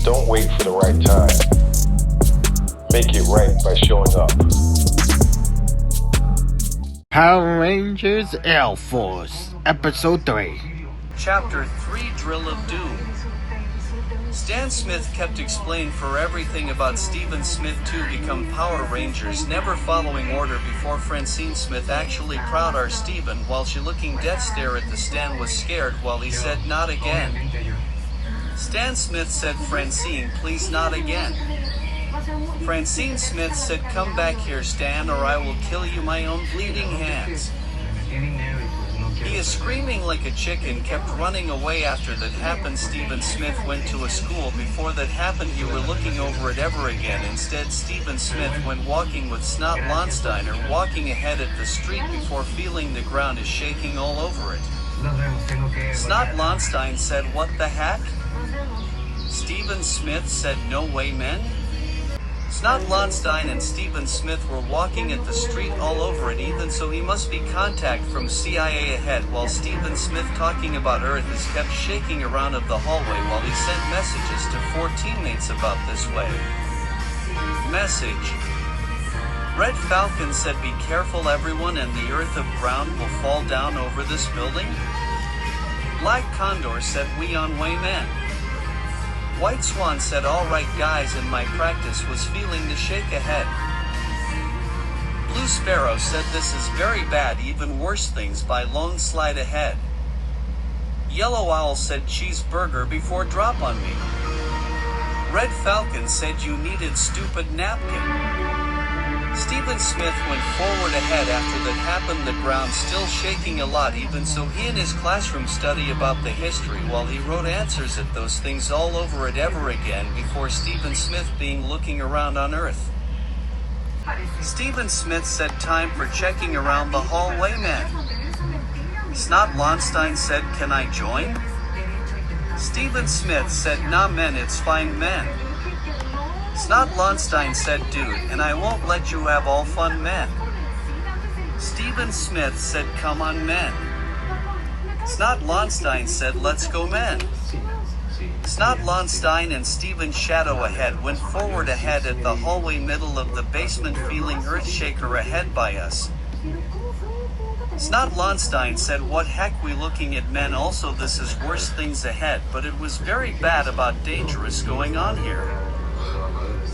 Don't wait for the right time. Make it right by showing up. Power Rangers Airforce, Episode 3. Chapter 3, Drill of Doom. Stan Smith kept explaining for everything about Stephen Smith to become Power Rangers, never following order before Francine Smith actually proud our Stephen while she looking death stare at the Stan was scared while he said not again. Stan Smith said Francine please not again. Francine Smith said come back here Stan or I will kill you my own bleeding hands. He is screaming like a chicken kept running away after that happened. Stephen Smith went to a school before that happened you were looking over it ever again. Instead Stephen Smith went walking with Snot Lonsteiner walking ahead at the street before feeling the ground is shaking all over it. Snot Lonstein said what the heck? Stephen Smith said no way men? Snot Lonstein and Stephen Smith were walking at the street all over it even so he must be contact from CIA ahead while Stephen Smith talking about Earth is kept shaking around of the hallway while he sent messages to 4 teammates about this way. Message. Red Falcon said be careful everyone and the earth of ground will fall down over this building. Black Condor said we on way men. White Swan said alright guys and my practice was feeling the shake ahead. Blue Sparrow said this is very bad even worse things by lone slide ahead. Yellow Owl said cheeseburger before drop on me. Red Falcon said you needed stupid napkin. Stephen Smith went forward ahead after that happened the ground still shaking a lot even so he in his classroom study about the history while he wrote answers at those things all over it ever again before Stephen Smith being looking around on Earth. Stephen Smith said time for checking around the hallway men. Snot Lonstein said can I join? Stephen Smith said nah men it's fine men. Snot Lonstein said dude and I won't let you have all fun men. Stephen Smith said come on men. Snot Lonstein said let's go men. Snot Lonstein and Stephen Shadow ahead went forward ahead at the hallway middle of the basement feeling earthshaker ahead by us. Snot Lonstein said what heck we looking at men also this is worse things ahead but it was very bad about dangerous going on here.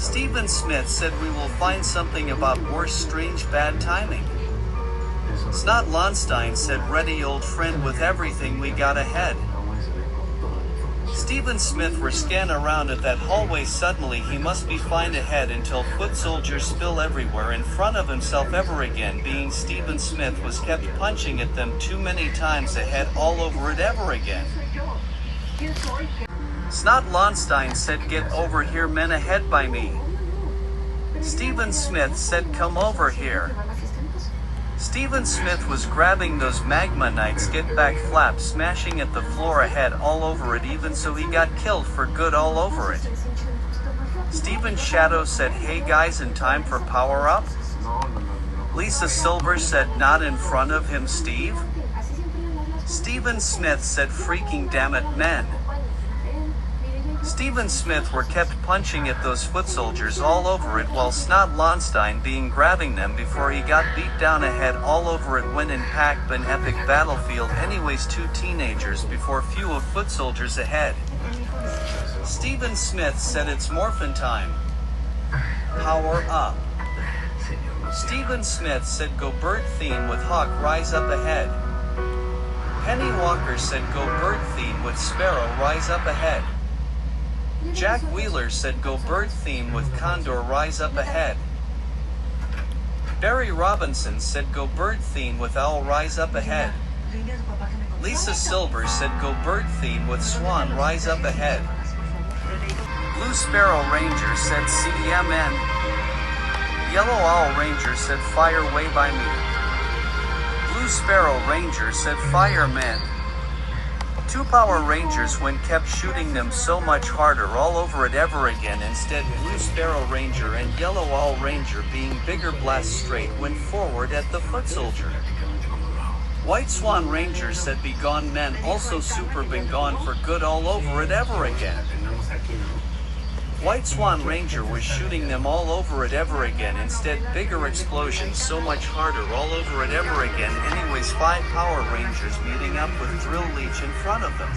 Stephen Smith said we will find something about worse strange bad timing. Snot Lonstein said ready old friend with everything we got ahead. Stephen Smith were scan around at that hallway suddenly he must be find ahead until foot soldiers spill everywhere in front of himself ever again being Stephen Smith was kept punching at them too many times ahead all over it ever again. Snot Lonstein said get over here men ahead by me. Stephen Smith said come over here. Stephen Smith was grabbing those magma knights get back flaps smashing at the floor ahead all over it even so he got killed for good all over it. Stephen Shadow said hey guys in time for power up? Lisa Silver said not in front of him Steve? Stephen Smith said freaking damn it men. Stephen Smith were kept punching at those foot soldiers all over it while Snot Lonstein being grabbing them before he got beat down ahead all over it when in packed an epic battlefield anyways 2 teenagers before few of foot soldiers ahead. Stephen Smith said it's morphin time. Power up. Stephen Smith said go bird theme with Hawk rise up ahead. Penny Walker said go bird theme with Sparrow rise up ahead. Jack Wheeler said go bird theme with Condor rise up ahead. Barry Robinson said go bird theme with Owl rise up ahead. Lisa Silver said go bird theme with Swan rise up ahead. Blue Sparrow Ranger said CMN. Yellow Owl Ranger said fire way by me. Blue Sparrow Ranger said firemen. 2 Power Rangers when kept shooting them so much harder all over it ever again instead Blue Sparrow Ranger and Yellow Owl Ranger being bigger blast straight went forward at the foot soldier. White Swan Ranger said be gone men also super been gone for good all over it ever again. White Swan Ranger was shooting them all over it ever again. Instead, bigger explosions, so much harder, all over it ever again. Anyways, 5 Power Rangers meeting up with Drill Leech in front of them.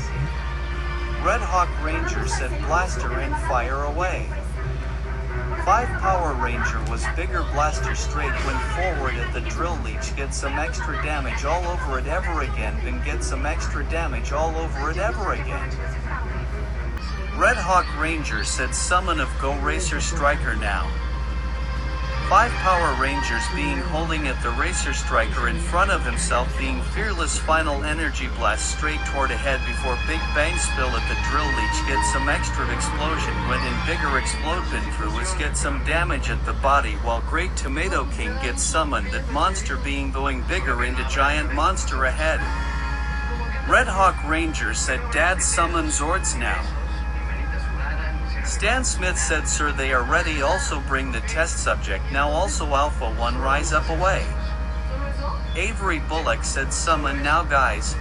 Red Hawk Ranger said blaster and fire away. 5 Power Ranger was bigger blaster straight, went forward at the Drill Leech, get some extra damage all over it ever again, then get some extra damage all over it ever again. Red Hawk Ranger said summon of Go Racer Striker now. 5 Power Rangers being holding at the Racer Striker in front of himself, being fearless final energy blast straight toward ahead before big bang spill at the Drill Leech, get some extra explosion, went in bigger explode bin through us, get some damage at the body, while Great Tomato King gets summoned at monster being going bigger into giant monster ahead. Red Hawk Ranger said Dad summon Zords now. Stan Smith said sir they are ready, also bring the test subject now, also Alpha 1 rise up away. Avery Bullock said summon now guys.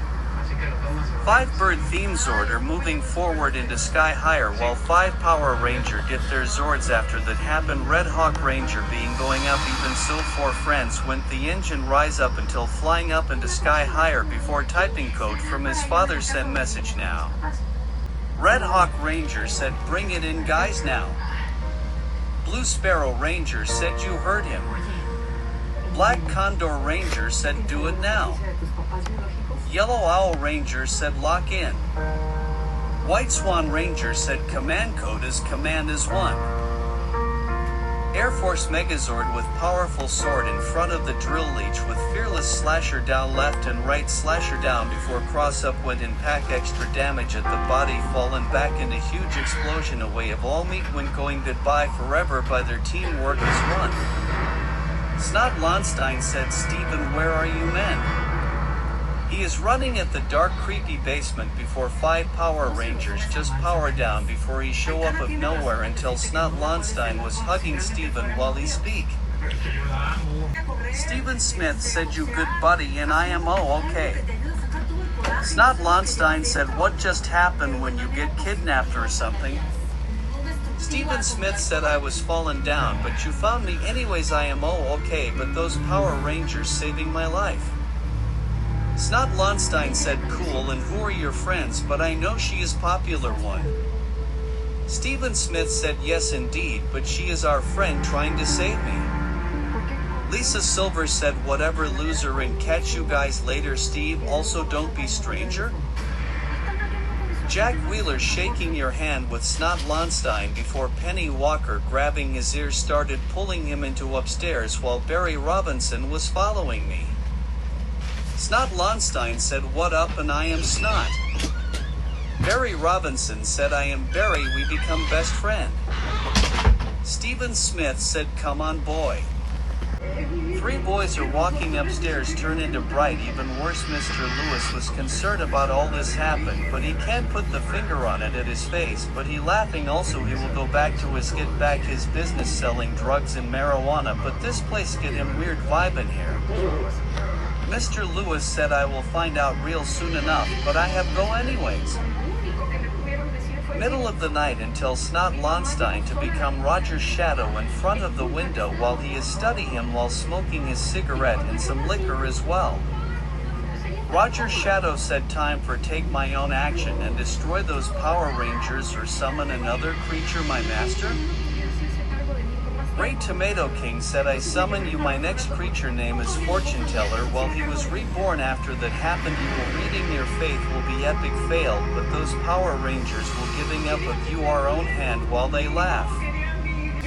5 Bird theme Zord are moving forward into Sky Higher while 5 Power Ranger get their Zords after that happened. Red Hawk Ranger being going up, even so 4 friends went the engine rise up until flying up into Sky Higher before typing code from his father send message now. Red Hawk Ranger said bring it in guys now. Blue Sparrow Ranger said you heard him. Black Condor Ranger said do it now. Yellow Owl Ranger said lock in. White Swan Ranger said command code is command is 1. Airforce Megazord with powerful sword in front of the Drill Leech with fearless slasher down left and right, slasher down before cross up went in pack extra damage at the body, fallen back into huge explosion away of all meat when going goodbye forever by their teamwork as one. Snot Lonstein said Steven where are you men? He is running at the dark creepy basement before 5 Power Rangers just power down before he show up of nowhere until Snot Lonstein was hugging Steven while he speak. Steven Smith said you good buddy and I am okay. Snot Lonstein said what just happened when you get kidnapped or something? Steven Smith said I was fallen down but you found me anyways, I am okay, but those Power Rangers saving my life. Snot Lonstein said cool and who are your friends, but I know she is popular one. Steven Smith said yes indeed, but she is our friend trying to save me. Lisa Silver said whatever loser and catch you guys later Steve, also don't be stranger. Jack Wheeler shaking your hand with Snot Lonstein before Penny Walker grabbing his ear started pulling him into upstairs while Barry Robinson was following me. Snot Lonstein said what up and I am Snot. Barry Robinson said I am Barry, we become best friend. Steven Smith said come on boy. 3 boys are walking upstairs turn into bright, even worse Mr. Lewis was concerned about all this happened but he can't put the finger on it at his face, but he laughing also he will go back to his get back his business selling drugs and marijuana, but this place get him weird vibe in here. Mr. Lewis said I will find out real soon enough, but I have go anyways. Middle of the night until Snot Lonstein to become Roger's shadow in front of the window while he is study him while smoking his cigarette and some liquor as well. Roger's shadow said time for take my own action and destroy those Power Rangers or summon another creature my master? Great Tomato King said I summon you, my next creature name is Fortune Teller. While he was reborn after that happened you will reading your faith will be epic failed, but those Power Rangers will giving up of you our own hand while they laugh.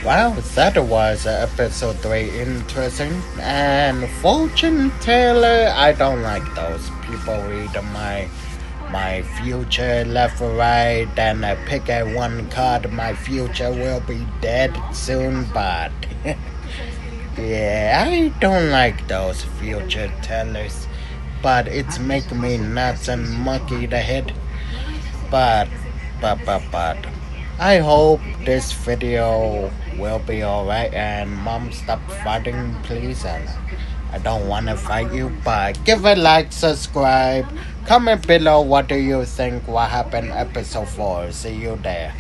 Well, that was episode 3 interesting. And Fortune Teller, I don't like those people read my future left or right, then I pick at one card, my future will be dead soon, but yeah, I don't like those future tellers, but it's making me nuts and monkey the head, but I hope this video will be alright, and mom stop fighting please, and I don't want to fight you, but give a like, subscribe, comment below what do you think what happened episode 4. See you there.